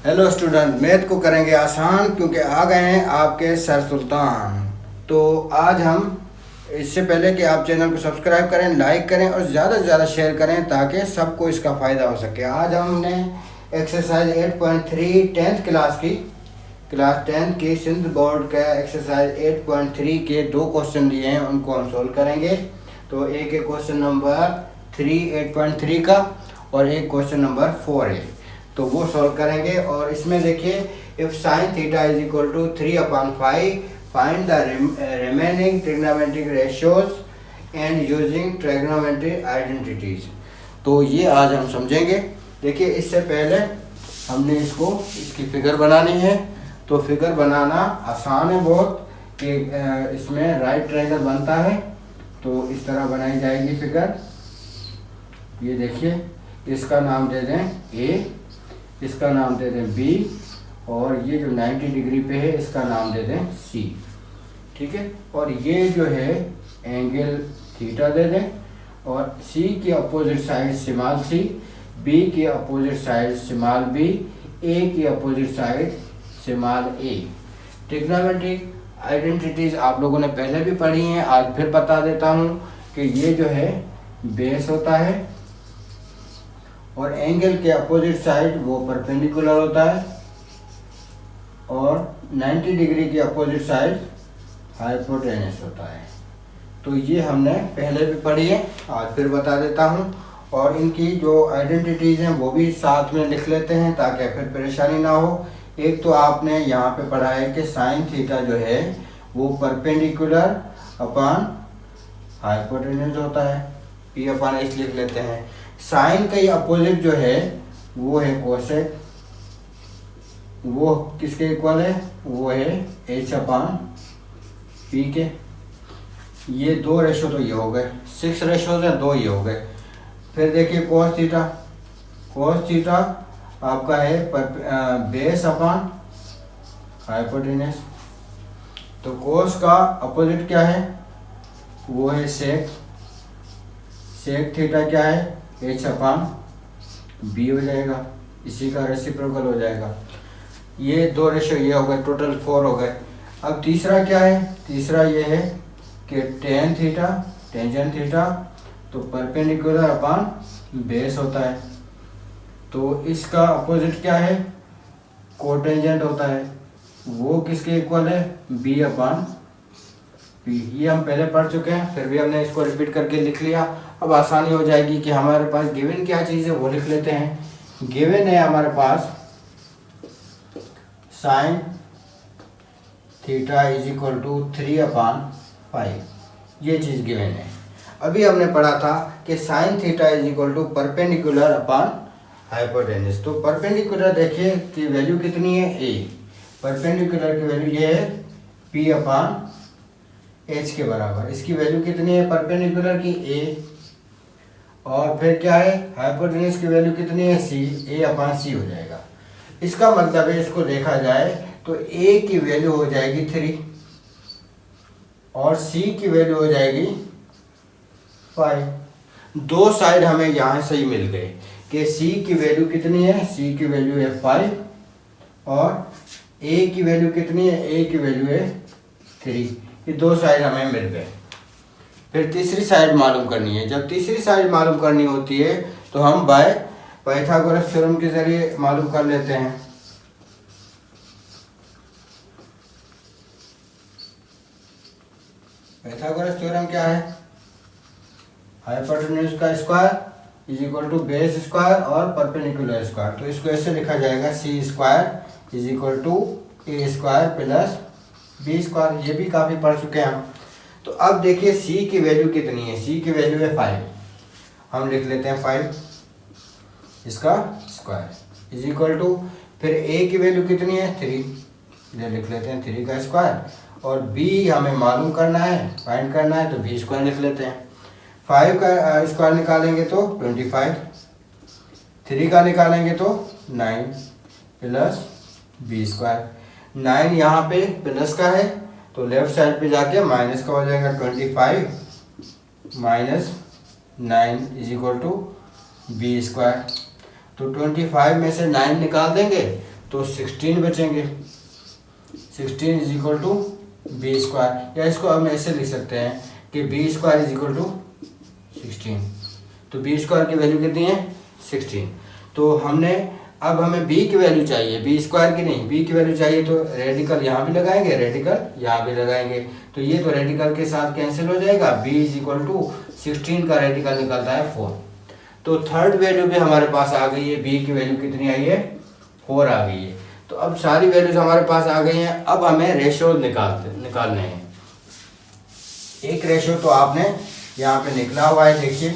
Hello student, math को करेंगे आसान क्योंकि आ गए हैं आपके सर सुल्तान। तो आज हम इससे पहले कि आप चैनल को सब्सक्राइब करें, लाइक करें और ज़्यादा से ज़्यादा शेयर करें ताकि सबको इसका फ़ायदा हो सके। आज हमने एक्सरसाइज 8.3 क्लास 10 की सिंध बोर्ड का एक्सरसाइज 8.3 के 2 क्वेश्चन दिए हैं, उनको हम सोल्व करेंगे। तो एक है क्वेश्चन नंबर 3 8.3 का और एक क्वेश्चन नंबर 4 है, तो वो सॉल्व करेंगे। और इसमें देखिए, if sine theta is equal to 3/5 find the remaining trigonometric ratios and using trigonometric identities. तो ये आज हम समझेंगे। देखिए, इससे पहले हमने इसकी फिगर बनानी है। तो फिगर बनाना आसान है बहुत कि इसमें राइट ट्रायंगल बनता है, तो इस तरह बनाई जाएगी फिगर। ये देखिए, इसका नाम दे दें ए, इसका नाम दे दें बी, और ये जो 90 डिग्री पे है इसका नाम दे दें सी। ठीक है, और ये जो है एंगल थीटा दे दें, और सी की opposite side small C, B की अपोजिट साइड स्मॉल बी, ए की अपोजिट साइड स्मॉल ए। ट्रिग्नोमेट्रिक आइडेंटिटीज आप लोगों ने पहले भी पढ़ी हैं, आज फिर बता देता हूँ कि ये जो है बेस होता है और एंगल के अपोजिट साइड वो परपेंडिकुलर होता है, और 90 डिग्री की अपोजिट साइड हाइपोटेनस होता है। तो ये हमने पहले भी पढ़ी है, आज फिर बता देता हूँ। और इनकी जो आइडेंटिटीज हैं वो भी साथ में लिख लेते हैं ताकि फिर परेशानी ना हो। एक तो आपने यहाँ पे पढ़ा है कि साइन थीटा जो है वो परपेंडिकुलर अपॉन हाइपोटेनस होता है, पी अपॉन एच लिख लेते हैं। साइन का ही अपोजिट जो है वो है कोसेक, वो किसके इक्वल है, वो है एच अपॉन पी के। ये 2 रेशो तो ये हो गए, 6 रेशोज हैं, 2 ये हो गए। फिर देखिए कोस थीटा आपका है बेस अपॉन हाइपोटेनस। तो कोस का अपोजिट क्या है, वो है सेक थीटा क्या है, एच अपॉन बी हो जाएगा, इसी का रेसिप्रोकल हो जाएगा। ये 2 रेशो ये हो गए, टोटल 4 हो गए। अब तीसरा क्या है, तीसरा ये है कि टेंजेंट थीटा तो परपेंडिकुलर अपॉन बेस होता है, तो इसका अपोजिट क्या है, कोटेंजेंट होता है, वो किसके इक्वल है, बी अपॉन पी। ये हम पहले पढ़ चुके हैं, फिर भी हमने इसको रिपीट करके लिख लिया। अब आसानी हो जाएगी कि हमारे पास गिवन क्या चीज़ है वो लिख लेते हैं। गिवन है हमारे पास sine theta is equal to 3/5, ये चीज़ गिवन है। अभी हमने पढ़ा था कि sine theta is equal to perpendicular upon hypotenuse. तो परपेंडिकुलर देखिए कि वैल्यू कितनी है, ए। परपेंडिकुलर की वैल्यू ये है पी अपॉन एच के बराबर। इसकी वैल्यू कितनी है परपेंडिकुलर की, ए। और फिर क्या है, हाइपोटेनस की वैल्यू कितनी है, सी, ए अपॉन सी हो जाएगा। इसका मतलब है, इसको देखा जाए तो ए की वैल्यू हो जाएगी 3 और सी की वैल्यू हो जाएगी 5। 2 साइड हमें यहाँ से ही मिल गए कि सी की वैल्यू कितनी है, सी की वैल्यू है 5 और ए की वैल्यू कितनी है, ए की वैल्यू है 3। ये 2 साइड हमें मिल गए। फिर तीसरी साइड मालूम करनी है। जब तीसरी साइड मालूम करनी होती है तो हम बाय पाइथागोरस थ्योरम के जरिए मालूम कर लेते हैं। पाइथागोरस थ्योरम क्या है, हाइपोटेन्यूज का square is equal to base square और परपेंडिकुलर स्क्वायर। तो इसको ऐसे लिखा जाएगा, C square is equal to A square plus B square. ये भी काफ़ी पढ़ चुके हैं हम। तो अब देखिए सी की वैल्यू कितनी है, सी की वैल्यू है 5, हम लिख लेते हैं 5 इसका स्क्वायर इज इक्वल टू, फिर ए की वैल्यू कितनी है 3, ये लिख लेते हैं 3 का स्क्वायर, और बी हमें मालूम करना है, फाइंड करना है, तो बी स्क्वायर लिख लेते हैं। 5 का स्क्वायर निकालेंगे तो 25, 3 का निकालेंगे तो 9 प्लस बी स्क्वायर। 9 यहाँ पे प्लस का है तो लेफ्ट साइड पे जाके माइनस का हो जाएगा, 25 minus 9 is equal to B square. तो 25 में से 9 निकाल देंगे तो 16 बचेंगे। 16 is equal to B square, या इसको हम ऐसे लिख सकते हैं कि B square is equal to 16। तो बी स्क्वायर की वैल्यू कितनी है 16। तो हमने अब हमें बी की वैल्यू चाहिए, बी स्क्वायर की नहीं, बी की वैल्यू चाहिए। तो रेडिकल यहाँ भी लगाएंगे, रेडिकल यहाँ भी लगाएंगे, तो ये तो रेडिकल के साथ कैंसिल हो जाएगा। बी इज इक्वल टू 16 का रेडिकल निकलता है 4। तो थर्ड वैल्यू भी हमारे पास आ गई है, बी की वैल्यू कितनी आई है 4 आ गई है। तो अब सारी वैल्यूज हमारे पास आ गई हैं। अब हमें रेशो निकालने हैं। एक रेशो तो आपने यहाँ पे निकला हुआ है, देखिए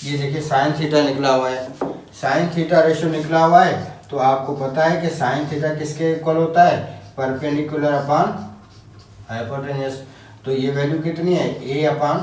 ये देखिए साइन थीटा निकला हुआ है, साइन थीटा रेशो निकला हुआ है। तो आपको पता है कि साइन थीटा किसके इक्वल होता है, परपेंडिकुलर अपान हाइपोटेन्यूस। तो ये वैल्यू कितनी है ए अपान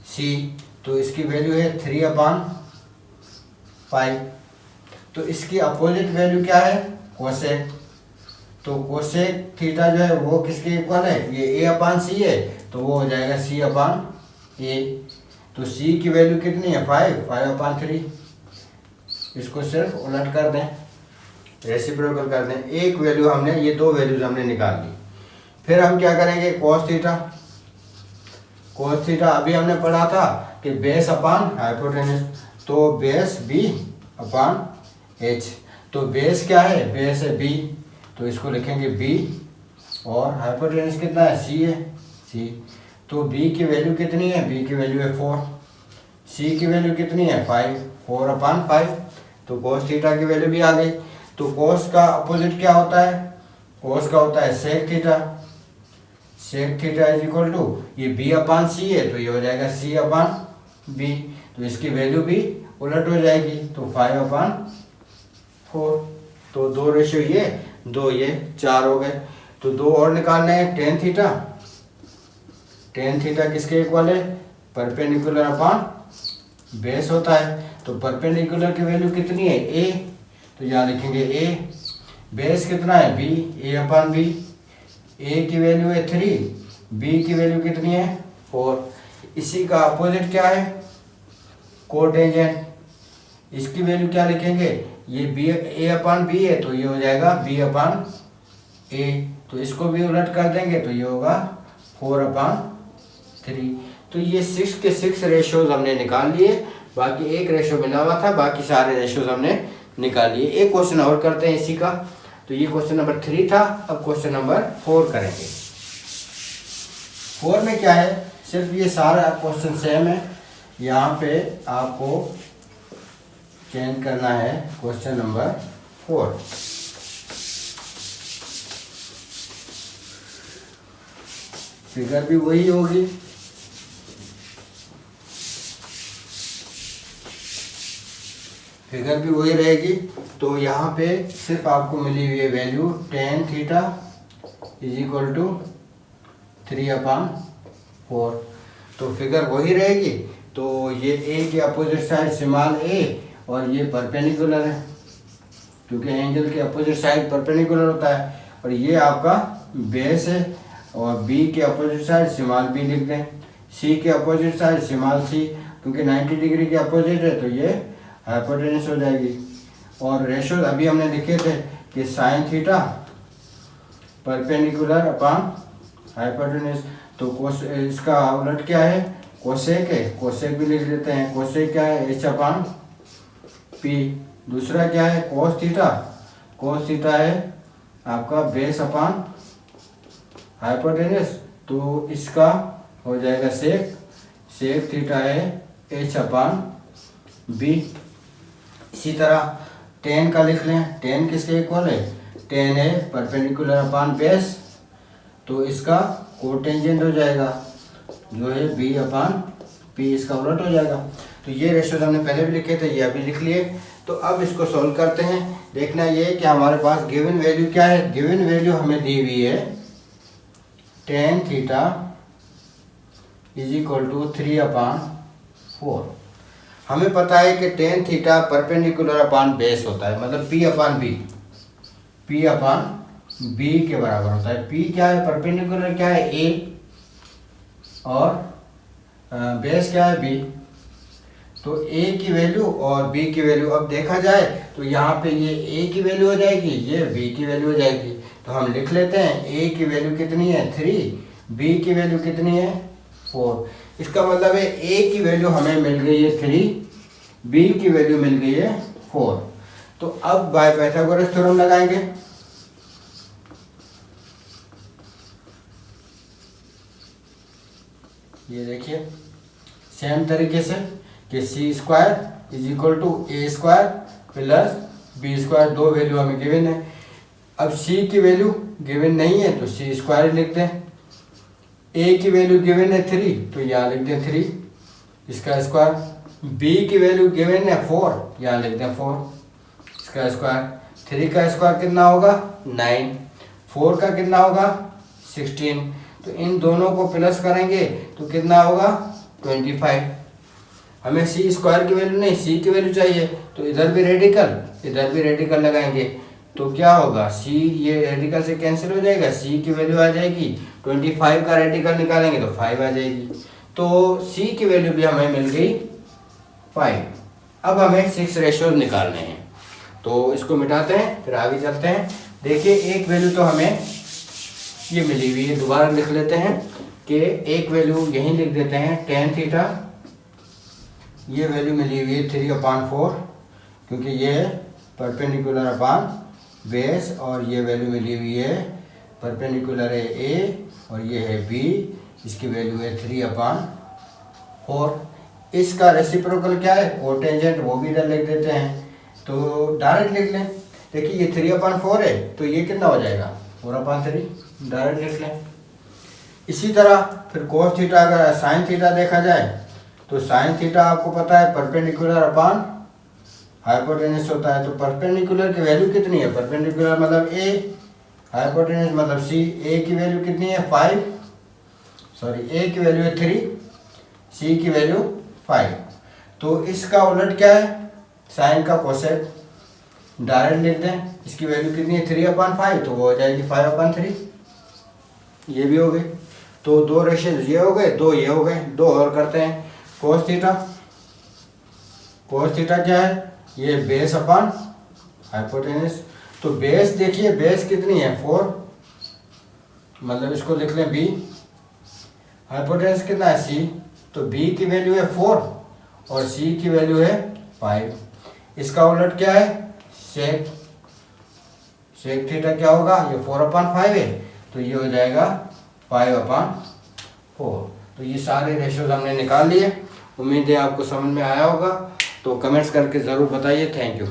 सी, तो इसकी वैल्यू है 3/5। तो इसकी अपोजिट वैल्यू क्या है कोसेक। तो कोसेक थीटा जो है वो किसके इक्वल है, ये ए अपान सी है, तो वो हो जाएगा सी अपान ए। तो सी की वैल्यू कितनी है 5/3। इसको सिर्फ उलट कर दें, रेसिप्रोकल कर दें। एक वैल्यू हमने, ये दो वैल्यूज हमने निकाल ली। फिर हम क्या करेंगे कॉस थीटा। कॉस थीटा अभी हमने पढ़ा था कि बेस अपान हाइपोटेन्यूस, तो बेस बी अपान एच। तो बेस क्या है, बेस है बी, तो इसको लिखेंगे बी, और हाइपोटेन्यूस कितना है सी है, सी। तो बी की वैल्यू कितनी है, बी की वैल्यू है 4, सी की वैल्यू कितनी है 5, 4/5। तो cos थीटा की वैल्यू भी आ गई। तो cos का अपोजिट क्या होता है, cos का होता है sec theta. sec theta is equal to, ये b अपान सी है, तो ये हो जाएगा c अपान b। तो इसकी वैल्यू भी उलट हो जाएगी, तो 5/4। तो दो रेशियो ये, दो ये, 4 हो गए। तो दो और निकालने हैं, टेन थीटा। टेन थीटा किसके इक्वल है, परपेंडिकुलर अपान बेस होता है। तो परपेंडिकुलर की वैल्यू कितनी है a, तो यहाँ लिखेंगे a। बेस कितना है b, a upon b। a की वैल्यू है 3, b की वैल्यू कितनी है 4। इसी का अपोजिट क्या है कोटेंजेंट। इसकी वैल्यू क्या लिखेंगे, ये b a अपान b है, तो ये हो जाएगा b अपान a। तो इसको भी उलट कर देंगे, तो ये होगा 4/3। तो ये 6 के 6 रेशियोज हमने निकाल लिए। बाकी एक रेशियो मिला हुआ था, बाकी सारे रेशियोज हमने निकाल लिए। एक क्वेश्चन और करते हैं इसी का। तो ये क्वेश्चन नंबर 3 था। अब क्वेश्चन नंबर 4 करेंगे। 4 में क्या है, सिर्फ ये सारा क्वेश्चन सेम है। यहाँ पे आपको चेंज करना है क्वेश्चन नंबर 4। फिगर भी वही होगी, फिगर भी वही रहेगी। तो यहाँ पे सिर्फ आपको मिली हुई है value tan theta is equal to 3/4। तो फिगर वही रहेगी। तो ये ए के अपोजिट साइड स्मॉल ए, और ये परपेंडिकुलर है, क्योंकि एंगल के अपोजिट साइड परपेंडिकुलर होता है। और ये आपका बेस है, और बी के अपोजिट साइड स्मॉल बी लिख दें। सी के अपोजिट साइड स्मॉल सी, क्योंकि 90 डिग्री के अपोजिट है, तो ये हाइपोटेन्यूस हो जाएगी। और रेशो अभी हमने लिखे थे कि साइन थीटा परपेंडिकुलर अपान हाइपोटेन्यूस। तो इसका उलट क्या है कोसेक है, कोसेक भी लिख देते हैं। कोसेक क्या है एच अपान पी। दूसरा क्या है कोस थीटा, कोस थीटा है आपका बेस अपान हाइपोटेन्यूस। तो इसका हो जाएगा सेक, सेक थीटा है एच अपान बी। इसी तरह टेन का लिख लें। टेन किसके इक्वल है, टेन है परपेंडिकुलर अपान बेस, तो इसका कोटेंजेंट हो जाएगा जो है बी अपान पी, इसका उलट हो जाएगा। तो ये रेशियोज हमने पहले भी लिखे थे, ये अभी लिख लिए। तो अब इसको सॉल्व करते हैं। देखना ये कि हमारे पास गिवन वैल्यू क्या है। गिवन वैल्यू हमें दी हुई है tan theta is equal to 3/4। हमें पता है कि tan theta perpendicular upon base होता है, मतलब P upon B, P upon B के बराबर होता है। पी क्या है, परपेंडिकुलर क्या है ए, और बेस क्या है बी। तो ए की वैल्यू और बी की वैल्यू अब देखा जाए तो यहाँ पे ये ए की वैल्यू हो जाएगी, ये बी की वैल्यू हो जाएगी। तो हम लिख लेते हैं ए की वैल्यू कितनी है 3, बी की वैल्यू कितनी है 4। इसका मतलब है ए की वैल्यू हमें मिल गई है 3, बी की वैल्यू मिल गई है 4। तो अब बाय पाइथागोरस थ्योरम लगाएंगे। ये देखिए सेम तरीके से कि C square is equal to A square plus B square, दो वैल्यू हमें गिवन है। अब सी की वैल्यू गिवन नहीं है तो सी स्क्वायर लिख दें। ए की वैल्यू गिवन है 3 तो यहाँ लिख दें 3 इसका स्क्वायर। बी की वैल्यू गिवन है 4, यहाँ लिख दें 4 इसका स्क्वायर। 3 का स्क्वायर कितना होगा 9, 4 का कितना होगा 16। तो इन दोनों को प्लस करेंगे तो कितना होगा 25। हमें सी स्क्वायर की वैल्यू नहीं, सी की वैल्यू चाहिए, तो इधर भी रेडिकल लगाएंगे तो क्या होगा सी, ये रेडिकल से कैंसिल हो जाएगा, सी की वैल्यू आ जाएगी 25 का रेडिकल निकालेंगे तो 5 आ जाएगी। तो सी की वैल्यू भी हमें मिल गई 5। अब हमें 6 रेशियोज निकालने हैं तो इसको मिटाते हैं फिर आगे चलते हैं। देखिए एक वैल्यू तो हमें ये मिली हुई है, दोबारा लिख लेते हैं कि एक वैल्यू यहीं लिख देते हैं tan थीटा, ये वैल्यू मिली हुई है 3/4 क्योंकि ये परपेंडिकुलर अपान बेस, और ये वैल्यू मिली हुई है परपेंडिकुलर है ए और ये है बी, इसकी वैल्यू है 3/4। इसका रेसिप्रोकल क्या है कोटेंजेंट, वो भी इधर लिख देते हैं तो डायरेक्ट लिख लें। देखिए ये 3/4 है तो ये कितना हो जाएगा 4/3, डायरेक्ट लिख लें। इसी तरह फिर कोस थीटा, अगर साइन थीटा देखा जाए तो साइन थीटा आपको पता है परपेंडिकुलर अपान हाइपोटेनस होता है। तो परपेंडिकुलर की वैल्यू कितनी है, परपेंडिकुलर मतलब ए, हाइपोटेनस मतलब सी। ए की वैल्यू कितनी है 5, सॉरी ए की वैल्यू है 3, सी की वैल्यू 5। तो इसका उलट क्या है साइन का कोसेक, डायरेक्ट लिख दें। इसकी वैल्यू कितनी है 3/5 तो वो हो जाएगी 5/3, ये भी हो गई। तो दो रेशियोज ये हो गए, दो ये हो गए, दो और करते हैं। कोस थीटा, कोस थीटा क्या है ये बेस अपान हाइपोटेनस। तो बेस देखिए बेस कितनी है 4, मतलब इसको लिख लें बी। हाइपोटेनस कितना है सी, तो बी की वैल्यू है 4 और सी की वैल्यू है 5। इसका उलट क्या है सेक, सेक थीटा क्या होगा, ये 4/5 है तो ये हो जाएगा 5/4। तो ये सारे रेशियोज हमने निकाल लिए। उम्मीद है आपको समझ में आया होगा, तो कमेंट्स करके ज़रूर बताइए। Thank you.